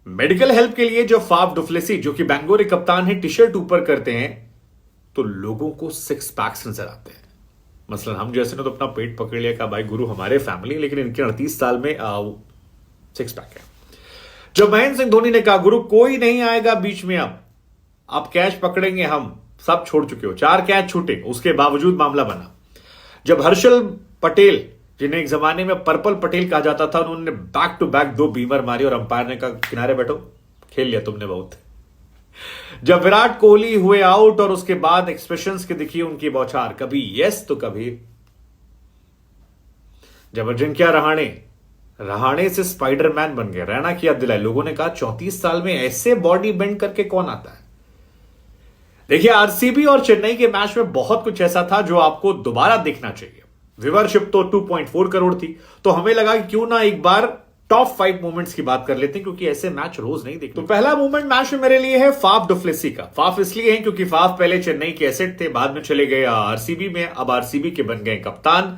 Medical help के लिए जो फाफ डुप्लेसी जो कि बेंगलोर कप्तान है टी शर्ट ऊपर करते हैं तो लोगों को सिक्स पैक्स नजर आते हैं। मसलन हम जैसे ने तो अपना पेट पकड़ लिया कि भाई गुरु हमारे फैमिली, लेकिन इनके 38 साल में सिक्स पैक है। जब महेंद्र सिंह धोनी ने कहा गुरु कोई नहीं आएगा बीच में, अब आप कैच पकड़ेंगे, हम सब छोड़ चुके हो, 4 कैच छूटे, उसके बावजूद मामला बना। जब हर्षल पटेल जिन्हें एक जमाने में पर्पल पटेल कहा जाता था, उन्होंने बैक टू बैक 2 बीमर मारी और अंपायर ने कहा किनारे बैठो, खेल लिया तुमने बहुत। जब विराट कोहली हुए आउट और उसके बाद एक्सप्रेशंस के दिखी उनकी बौछार, कभी यस तो कभी। जब अजिंक्य रहाणे से स्पाइडरमैन बन गए, रैना की याद दिलाई, लोगों ने कहा 34 साल में ऐसे बॉडी बेंड करके कौन आता है। देखिए आरसीबी और चेन्नई के मैच में बहुत कुछ ऐसा था जो आपको दोबारा देखना चाहिए। व्यूअरशिप तो 2.4 करोड़ थी, तो हमें लगा कि क्यों ना एक बार टॉप 5 मोमेंट्स की बात कर लेते हैं, क्योंकि ऐसे मैच रोज नहीं देखते। तो पहला मोमेंट मैच में मेरे लिए है फाफ डुप्लेसी का। फाफ इसलिए है क्योंकि फाफ पहले चेन्नई के एसेट थे, बाद में चले गए आरसीबी में, अब आरसीबी के बन गए कप्तान।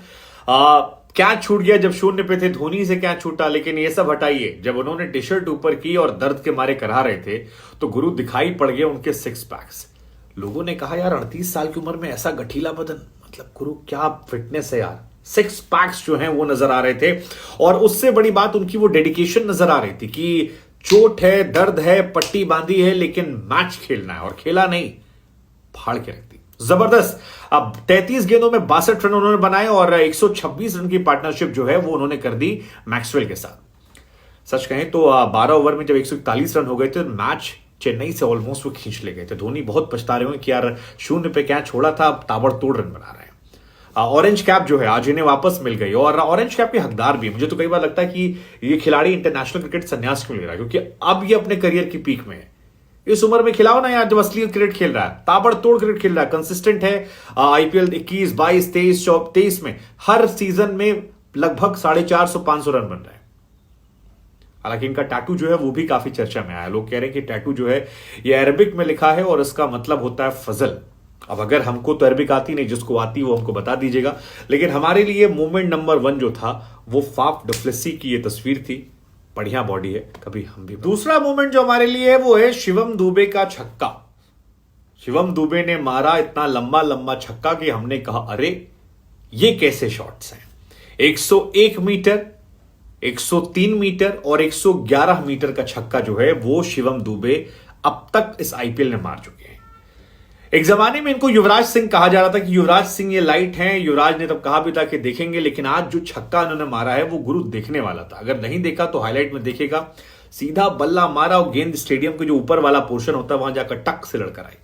कैच छूट गया जब 0 पे थे, धोनी से कैच छूटा, लेकिन ये सब हटाइए, जब उन्होंने टी शर्ट ऊपर की और दर्द के मारे करा रहे थे तो गुरु दिखाई पड़ गए उनके 6 पैक्स। लोगों ने कहा यार 38 साल की उम्र में ऐसा गठीला बदन, मतलब गुरु क्या फिटनेस है यार। 6 पैक्स जो हैं वो नजर आ रहे थे, और उससे बड़ी बात उनकी वो डेडिकेशन नजर आ रही थी कि चोट है, दर्द है, पट्टी बांधी है, लेकिन मैच खेलना है, और खेला नहीं, फाड़ के रख दी। जबरदस्त। अब 33 गेंदों में 62 रन उन्होंने बनाए और 126 रन की पार्टनरशिप जो है वो उन्होंने कर दी मैक्सवेल के साथ। सच कहें तो 12 ओवर में जब 141 रन हो गए थे, मैच चेन्नई से ऑलमोस्ट वो खींच ले गए थे। धोनी बहुत पछता रहे होंगे कि यार 0 पे कैच छोड़ा था, अब ताबड़तोड़ रन बना रहे हैं। ऑरेंज कैप जो है आज इन्हें वापस मिल गई, और ऑरेंज कैप के हकदार भी। मुझे तो कई बार लगता है कि ये खिलाड़ी इंटरनेशनल क्रिकेट संन्यास क्यों ले रहा है, क्योंकि अब ये अपने करियर की पीक में है। इस उम्र में खिलाओ ना यार, जब असली क्रिकेट खेल रहा है, ताबड़तोड़ क्रिकेट खेल रहा है, कंसिस्टेंट है। आईपीएल 21, 22, 23, 23 में हर सीजन में लगभग 450-500 रन बन रहे हैं। हालांकि इनका टैटू जो है वो भी काफी चर्चा में आया। लोग कह रहे हैं कि टैटू जो है ये अरबिक में लिखा है और इसका मतलब होता है फजल। अब अगर हमको तो अरबिक आती नहीं, जिसको आती वो हमको बता दीजिएगा। लेकिन हमारे लिए मोमेंट नंबर 1 जो था वो फाफ डुप्लेसी की ये तस्वीर थी। बढ़िया बॉडी है, कभी हम भी। दूसरा मोमेंट जो हमारे लिए है वो है शिवम दुबे का छक्का। शिवम दुबे ने मारा इतना लंबा लंबा छक्का कि हमने कहा अरे ये कैसे शॉट्स हैं। 101 मीटर, 103 मीटर और 111 मीटर का छक्का जो है वो शिवम दुबे अब तक इस आईपीएल में मार चुके हैं। एक जमाने में इनको युवराज सिंह कहा जा रहा था कि युवराज सिंह ये लाइट हैं, युवराज ने तब कहा भी था कि देखेंगे, लेकिन आज जो छक्का इन्होंने मारा है वो गुरु देखने वाला था। अगर नहीं देखा तो हाईलाइट में देखेगा। सीधा बल्ला मारा और गेंद स्टेडियम के जो ऊपर वाला पोर्शन होता है वहां जाकर टक से लड़कर आई।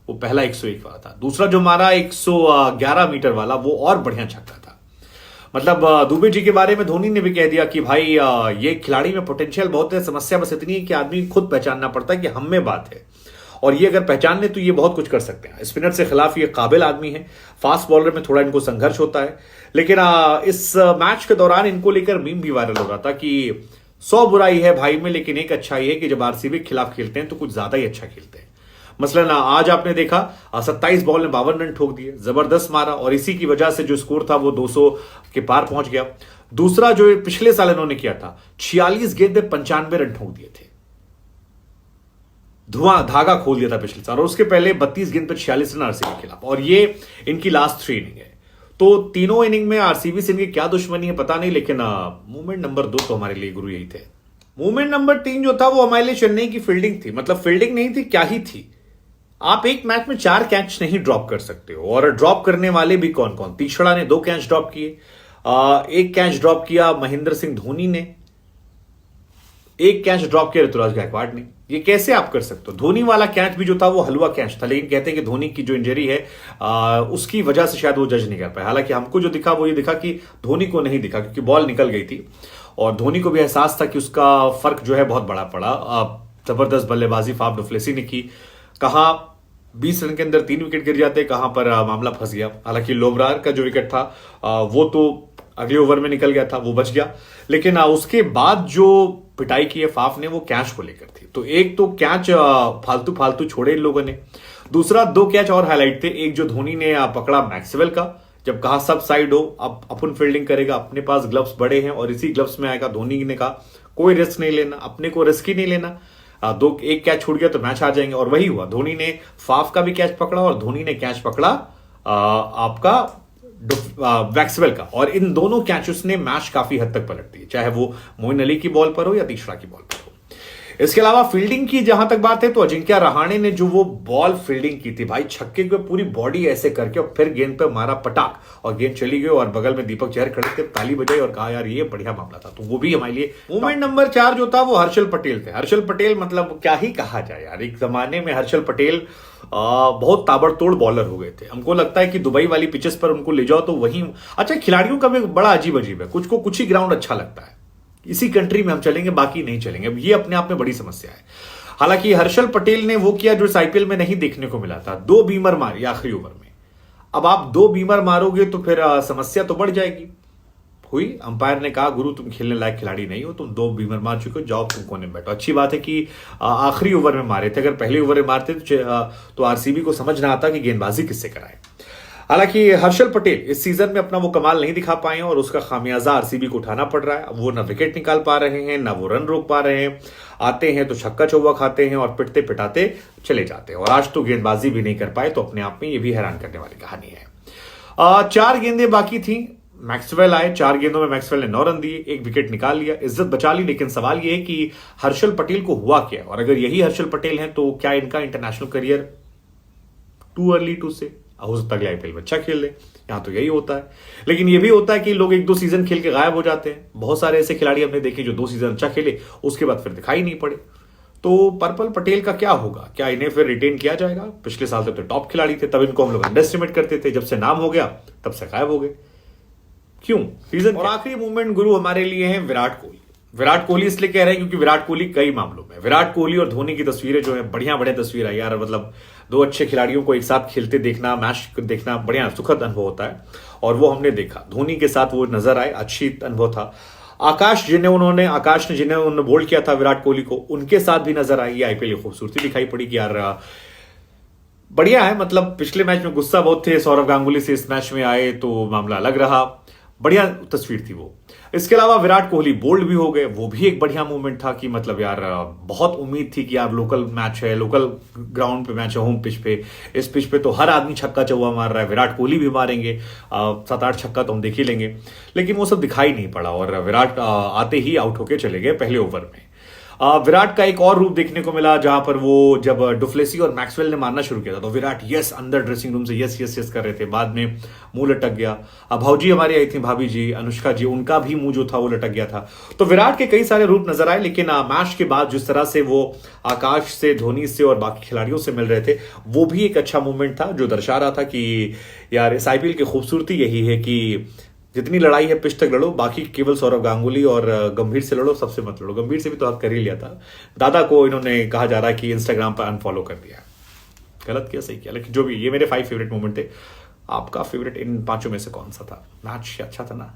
वो पहला 101 वाला था। दूसरा जो मारा 111 मीटर वाला, वो और बढ़िया छक्का था। मतलब दुबे जी के बारे में धोनी ने भी कह दिया कि भाई ये खिलाड़ी में पोटेंशियल बहुत है, समस्या बस इतनी है कि आदमी खुद पहचानना पड़ता है कि हम में बात है, और ये अगर पहचान ले तो ये बहुत कुछ कर सकते हैं। स्पिनर से खिलाफ ये काबिल आदमी है। फास्ट बॉलर में थोड़ा इनको संघर्ष होता है, लेकिन इस मैच के दौरान इनको लेकर मीम भी वायरल हो रहा था कि 100 बुराई है भाई में, लेकिन एक अच्छाई है कि जब आरसीबी के खिलाफ खेलते हैं तो कुछ ज्यादा ही अच्छा खेलते हैं। मसलन आज आपने देखा 27 बॉल में 52 रन ठोक दिए, जबरदस्त मारा, और इसी की वजह से जो स्कोर था वो 200 के पार पहुंच गया। दूसरा जो पिछले साल इन्होंने किया था, 46 गेंद में 95 रन ठोक दिए थे, धुआं धागा खोल दिया था पिछले साल। और उसके पहले 32 गेंद पर 46 रन आरसीबी के खिलाफ, और ये इनकी लास्ट 3 इनिंग है। तो तीनों इनिंग में आरसीबी से इनकी क्या दुश्मनी है पता नहीं, लेकिन मूवमेंट नंबर 2 तो हमारे लिए गुरु यही थे। मूवमेंट नंबर 3 जो था वो हमारे लिए चेन्नई की फील्डिंग थी। मतलब फील्डिंग नहीं थी, क्या ही थी। आप एक मैच में 4 कैच नहीं ड्रॉप कर सकते हो, और ड्रॉप करने वाले भी कौन कौन। तीक्षणा ने 2 कैच ड्रॉप किए, 1 कैच ड्रॉप किया महेंद्र सिंह धोनी ने, 1 कैच ड्रॉप किया ऋतुराज गायकवाड़ ने। ये कैसे आप कर सकते हो। धोनी वाला कैच भी जो था वो हलवा कैच था, लेकिन कहते हैं कि धोनी की जो इंजरी है उसकी वजह से शायद वो जज नहीं कर पाए। हालांकि हमको जो दिखा वो ये दिखा कि धोनी को नहीं दिखा, क्योंकि बॉल निकल गई थी, और धोनी को भी एहसास था कि उसका फर्क जो है बहुत बड़ा पड़ा। जबरदस्त बल्लेबाजी फाफ डुप्लेसी ने की। कहा 20 रन के अंदर 3 विकेट गिर जाते, कहां पर मामला फंस गया। हालांकि लोबरार का जो विकेट था वो तो अगले ओवर में निकल गया था, वो बच गया। लेकिन उसके बाद जो पिटाई की है फाफ ने वो कैच को लेकर थी। तो एक तो कैच फालतू छोड़े इन लोगों ने, दूसरा 2 कैच और हाईलाइट थे। एक जो धोनी ने पकड़ा मैक्सवेल का, जब कहा सब साइड हो, अब अपन फील्डिंग करेगा, अपने पास ग्लव्स बड़े हैं और इसी ग्लव्स में आएगा। धोनी ने कहा कोई रिस्क नहीं लेना, अपने को रिस्क ही नहीं लेना। एक कैच छूट गया तो मैच हार जाएंगे, और वही हुआ। धोनी ने फाफ का भी कैच पकड़ा और धोनी ने कैच पकड़ा आपका वैक्सवेल का, और इन दोनों कैचेस ने मैच काफी हद तक पलट दी, चाहे वो मोइन अली की बॉल पर हो या तीसरा की बॉल पर हो। इसके अलावा फील्डिंग की जहां तक बात है तो अजिंक्य रहाणे ने जो वो बॉल फील्डिंग की थी भाई, छक्के को पूरी बॉडी ऐसे करके और फिर गेंद पे मारा पटाक, और गेंद चली गई, और बगल में दीपक चहर खड़े थे, ताली बजाई और कहा यार ये बढ़िया मामला था। तो वो भी हमारे लिए मूवमेंट नंबर 4 जो था वो हर्षल पटेल थे। हर्षल पटेल मतलब क्या ही कहा जाए यार, एक जमाने में हर्षल पटेल बहुत ताबड़तोड़ बॉलर हो गए थे। हमको लगता है कि दुबई वाली पिचेस पर उनको ले जाओ तो वहीं अच्छा, खिलाड़ियों का भी बड़ा अजीब अजीब है, कुछ को कुछ ही ग्राउंड अच्छा लगता है, इसी कंट्री में हम चलेंगे बाकी नहीं चलेंगे। अब ये अपने आप में बड़ी समस्या है। हालांकि हर्षल पटेल ने वो किया जो इस आईपीएल में नहीं देखने को मिला था, 2 बीमर मारे आखिरी ओवर में। अब आप 2 बीमर मारोगे तो फिर समस्या तो बढ़ जाएगी। हुई, अंपायर ने कहा गुरु तुम खेलने लायक खिलाड़ी नहीं हो, तुम 2 बीमर मार चुके हो, जाओ तुम कोने में बैठो। अच्छी बात है कि आखिरी ओवर में मारे थे, अगर पहले ओवर में मारते तो आरसीबी को समझ ना आता कि गेंदबाजी किससे कराए। हालांकि हर्षल पटेल इस सीजन में अपना वो कमाल नहीं दिखा पाए हैं, और उसका खामियाजा आरसीबी को उठाना पड़ रहा है। वो ना विकेट निकाल पा रहे हैं, ना वो रन रोक पा रहे हैं, आते हैं तो छक्का चौवा खाते हैं और पिटते पिटाते चले जाते हैं, और आज तो गेंदबाजी भी नहीं कर पाए। तो अपने आप में ये भी हैरान करने वाली कहानी है। 4 गेंदें बाकी थी, मैक्सवेल आए, 4 गेंदों में मैक्सवेल ने 9 रन दिए, 1 विकेट निकाल लिया, इज्जत बचा ली। लेकिन सवाल यह है कि हर्षल पटेल को हुआ क्या, और अगर यही हर्षल पटेल हैं तो क्या इनका international career too early to say, हो सकता है आईपीएल में अच्छा खेल ले, यहां तो यही होता है। लेकिन यह भी होता है कि लोग 1-2 सीजन खेल के गायब हो जाते हैं। बहुत सारे ऐसे खिलाड़ी हमने देखे जो 2 सीजन अच्छा खेले, उसके बाद फिर दिखाई नहीं पड़े। तो पर्पल पटेल का क्या होगा, क्या इन्हें फिर रिटेन किया जाएगा? पिछले साल तक तो टॉप खिलाड़ी थे, तब इनको हम लोग अंडर एस्टिमेट करते थे, जब से नाम हो गया तब से गायब हो गए, क्यों रीजन? और आखिरी मूवमेंट गुरु हमारे लिए हैं विराट कोहली। विराट कोहली इसलिए कह रहे हैं क्योंकि विराट कोहली कई मामलों में, विराट कोहली और धोनी की तस्वीरें जो है बढ़िया तस्वीर है यार। मतलब 2 अच्छे खिलाड़ियों को एक साथ खेलते देखना, मैच देखना बढ़िया सुखद अनुभव होता है, और वो हमने देखा। धोनी के साथ वो नजर आए, अच्छी अनुभव था। आकाश ने जिन्हें उन्होंने बोल्ड किया था विराट कोहली को, उनके साथ भी नजर आई। आईपीएल की खूबसूरती दिखाई पड़ी कि यार बढ़िया है। मतलब पिछले मैच में गुस्सा बहुत थे सौरव गांगुली से, इस मैच में आए तो मामला अलग रहा, बढ़िया तस्वीर थी वो। इसके अलावा विराट कोहली बोल्ड भी हो गए, वो भी एक बढ़िया मूवमेंट था कि मतलब यार बहुत उम्मीद थी कि यार लोकल मैच है, लोकल ग्राउंड पे मैच है, होम पिच पे, इस पिच पे तो हर आदमी छक्का चौवा मार रहा है, विराट कोहली भी मारेंगे 7-8 छक्का तो हम देख ही लेंगे। लेकिन वो सब दिखाई नहीं पड़ा, और विराट आते ही आउट होके चले गए पहले ओवर में। विराट का एक और रूप देखने को मिला, जहां पर वो जब डुफ्लेसी और मैक्सवेल ने मारना शुरू किया था तो विराट यस अंदर ड्रेसिंग रूम से यस यस यस कर रहे थे, बाद में मुंह लटक गया। भाजी हमारी आई थी, भाभी जी अनुष्का जी, उनका भी मुंह जो था वो लटक गया था। तो विराट के कई सारे रूप नजर आए, लेकिन मैच के बाद जिस तरह से वो आकाश से, धोनी से और बाकी खिलाड़ियों से मिल रहे थे, वो भी एक अच्छा मूवमेंट था जो दर्शा रहा था कि यार इस आईपीएल की खूबसूरती यही है कि जितनी लड़ाई है पिच तक लड़ो, बाकी केवल सौरव गांगुली और गंभीर से लड़ो, सबसे मत लड़ो। गंभीर से भी तो हक कर ही लिया था, दादा को इन्होंने कहा जा रहा है कि इंस्टाग्राम पर अनफॉलो कर दिया। गलत किया सही किया, लेकिन जो भी, ये मेरे 5 फेवरेट मोमेंट थे। आपका फेवरेट इन 5 में से कौन सा था? मैच अच्छा था ना?